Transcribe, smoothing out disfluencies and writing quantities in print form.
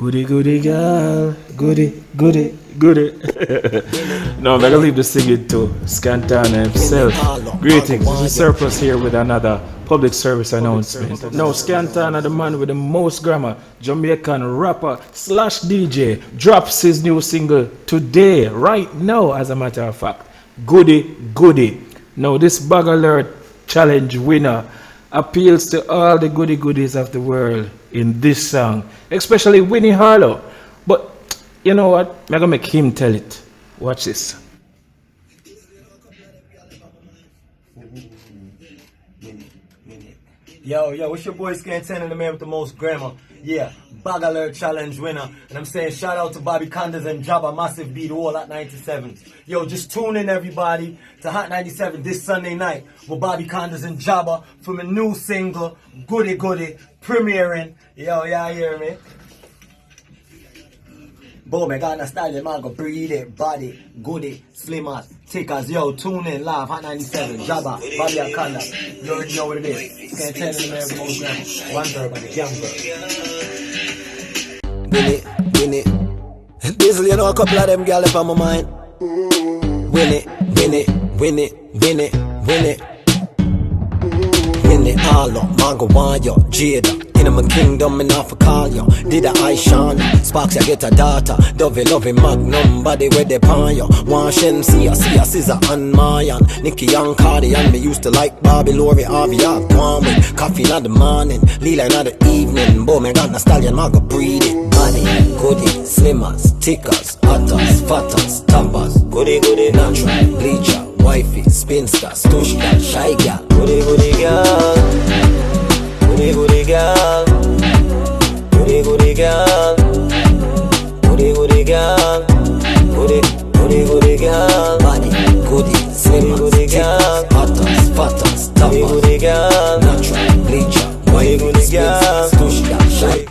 Goodie goodie girl, goodie goodie goodie. No, I'm gonna leave the singing to Scantana himself. Greetings, this is Surplus here with another public service announcement. Now, Scantana, the man with the most grammar, Jamaican rapper slash DJ, drops his new single today, right now, as a matter of fact. Goodie goodie. Now, this Bag Alert Challenge winner appeals to all the goodie goodies of the world in this song, especially Winnie Harlow. But you know what? I'm gonna make him tell it. Watch this. Yo, it's your boy Scantana, the man with the most grammar. Yeah, Bag Alert Challenge winner. And I'm saying shout out to Bobby Condas and Jabba, massive beat all Hot 97. Yo, just tune in everybody to Hot 97 this Sunday night with Bobby Condas and Jabba from a new single, Goodie Goodie, premiering. Yo, y'all hear me? Boom, I got a style, man, go breathe it, body, goodie, slimmers, tickers. Yo, tune in live, Hot 97, Jabba, Bobby Condas. You already know what it is. Scantana, the man with the most grammar. One verb and a young verb. Win it. Dizzle, you know a couple of them gal up on my mind. Win it. Win it all up, Mango Wanya, Jada. In my kingdom, and off a call yo. Did a I shine, Sparks, I get a data. Dovey loving Magnum, body where they pan yo. One Shen, see a scissor and Mayan. Nicky and Cardi, and me used to like Bobby Lori, RVR, Kwame with coffee in the morning, Lila in the evening. Boom, I got a stallion, Mago breed it. Body, goodie, slimmers, tickers, hotters, fatters, toppers, goodie, natural, bleacher, wifey, spinster, stush gal, shy gal, goodie girl. Goodie goodie girl, goodie goodie girl, goodie goodie girl, goodie girl, body, goodie, slim goodie girl, hotters, fatters, toppers, goodie girl, natural, bleacher, white, goodie girl, stush gal, shy.